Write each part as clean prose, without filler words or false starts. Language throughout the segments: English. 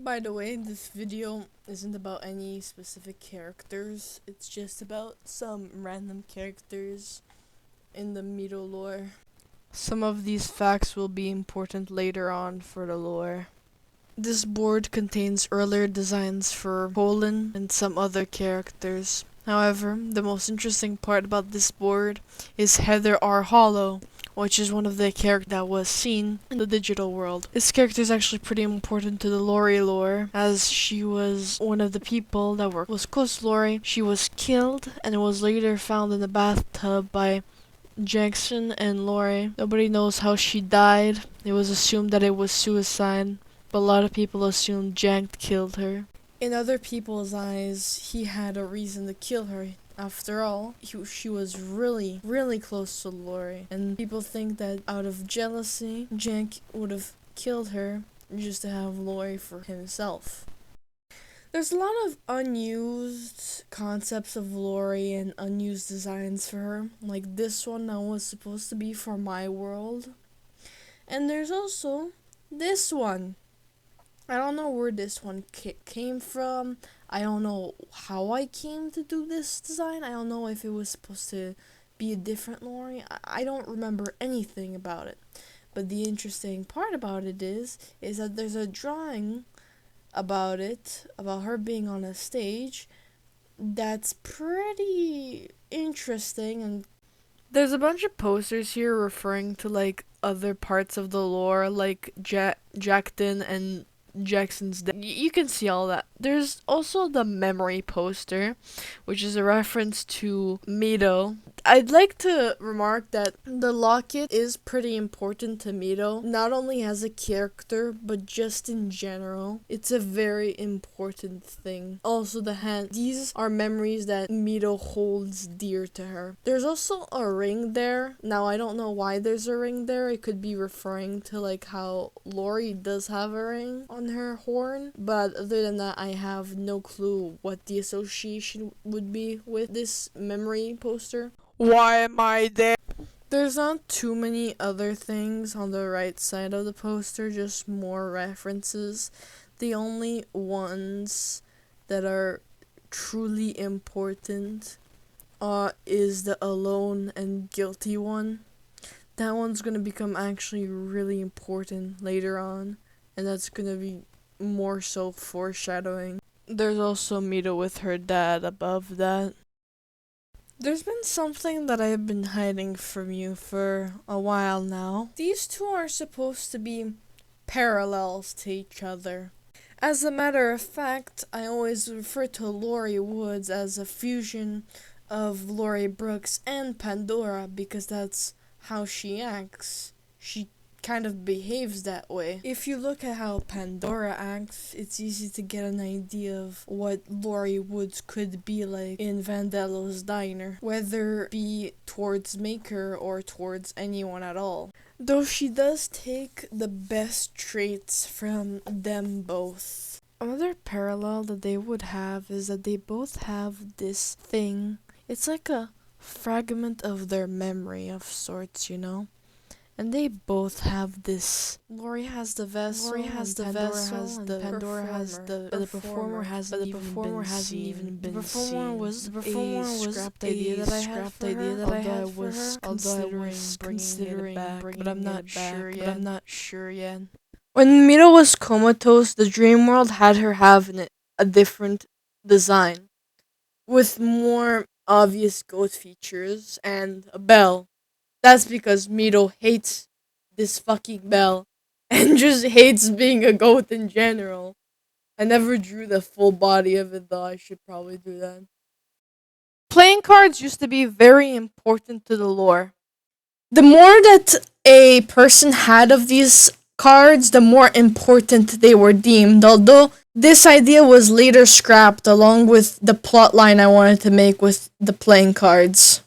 By the way, this video isn't about any specific characters. It's just about some random characters in the Mito lore. Some of these facts will be important later on for the lore. This board contains earlier designs for Poland and some other characters. However, the most interesting part about this board is Heather R. Hollow, which is one of the characters that was seen in the digital world. This character is actually pretty important to the Lori lore, as she was one of the people that was close to Lori. She was killed and was later found in a bathtub by Jackson and Lori. Nobody knows how she died. It was assumed that it was suicide, but a lot of people assumed Jank killed her. In other people's eyes, he had a reason to kill her. After all, she was really, really close to Lori, and people think that out of jealousy, Jank would have killed her just to have Lori for himself. There's a lot of unused concepts of Lori and unused designs for her, like this one that was supposed to be for my world. And there's also this one. I don't know where this one came from. I don't know how I came to do this design. I don't know if it was supposed to be a different Lori. I don't remember anything about it. But the interesting part about it is that there's a drawing about it, about her being on a stage, that's pretty interesting. And there's a bunch of posters here referring to like other parts of the lore, like Jackton and Jackson's death. You can see all that. There's also the memory poster, which is a reference to Mito. I'd like to remark that the locket is pretty important to Mito, not only as a character, but just in general. It's a very important thing. Also the hand. These are memories that Mito holds dear to her. There's also a ring there. Now, I don't know why there's a ring there. It could be referring to like how Lori does have a ring on her horn, but other than that, I have no clue what the association would be with this memory poster. Why am I there? There's not too many other things on the right side of the poster, just more references. The only ones that are truly important is the alone and guilty one. That one's gonna become actually really important later on, and that's gonna be more so foreshadowing. There's also Mito with her dad above that. There's been something that I've been hiding from you for a while now. These two are supposed to be parallels to each other. As a matter of fact, I always refer to Lori Woods as a fusion of Lori Brooks and Pandora because that's how she acts. She kind of behaves that way. If you look at how Pandora acts, it's easy to get an idea of what Lori Woods could be like in Vandello's diner, whether it be towards Maker or towards anyone at all. Though she does take the best traits from them both. Another parallel that they would have is that they both have this thing. It's like a fragment of their memory of sorts, you know? And they both have this. Lori has the vessel. Lori has the vessel. And Pandora has the. But the performer hasn't even been seen. The performer was a scrapped idea that I had for her. Although I was considering it back, but I'm not sure yet. When Mito was comatose, the dream world had her have a different design, with more obvious goat features and a bell. That's because Mito hates this fucking bell and just hates being a goat in general. I never drew the full body of it though, I should probably do that. Playing cards used to be very important to the lore. The more that a person had of these cards, the more important they were deemed, although this idea was later scrapped along with the plotline I wanted to make with the playing cards.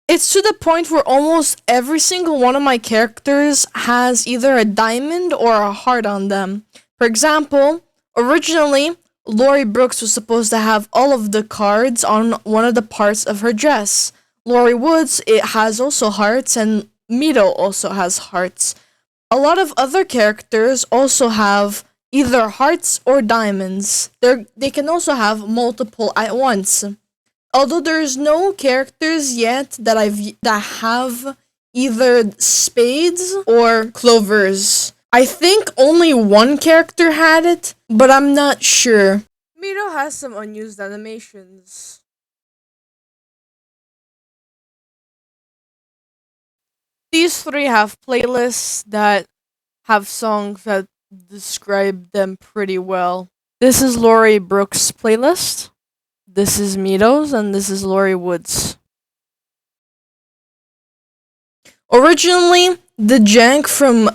It's to the point where almost every single one of my characters has either a diamond or a heart on them. For example, originally, Lori Brooks was supposed to have all of the cards on one of the parts of her dress. Lori Woods, it has also hearts, and Mito also has hearts. A lot of other characters also have either hearts or diamonds. They can also have multiple at once. Although there's no characters yet that have either spades or clovers. I think only one character had it, but I'm not sure. Mito has some unused animations. These three have playlists that have songs that describe them pretty well. This is Lori Brooks' playlist. This is Mito's, and this is Lori Wood's. Originally, the jank from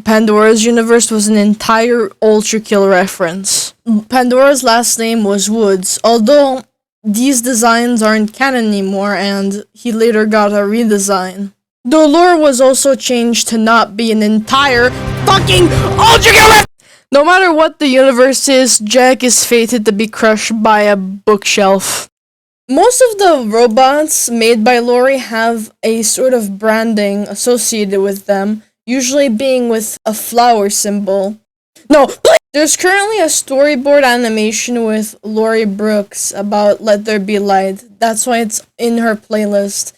Pandora's Universe was an entire Ultra Kill reference. Pandora's last name was Woods, although these designs aren't canon anymore, and he later got a redesign. The lore was also changed to not be an entire fucking Ultra Kill. No matter what the universe is, Jack is fated to be crushed by a bookshelf. Most of the robots made by Lori have a sort of branding associated with them, usually being with a flower symbol. No, there's currently a storyboard animation with Lori Brooks about Let There Be Light. That's why it's in her playlist.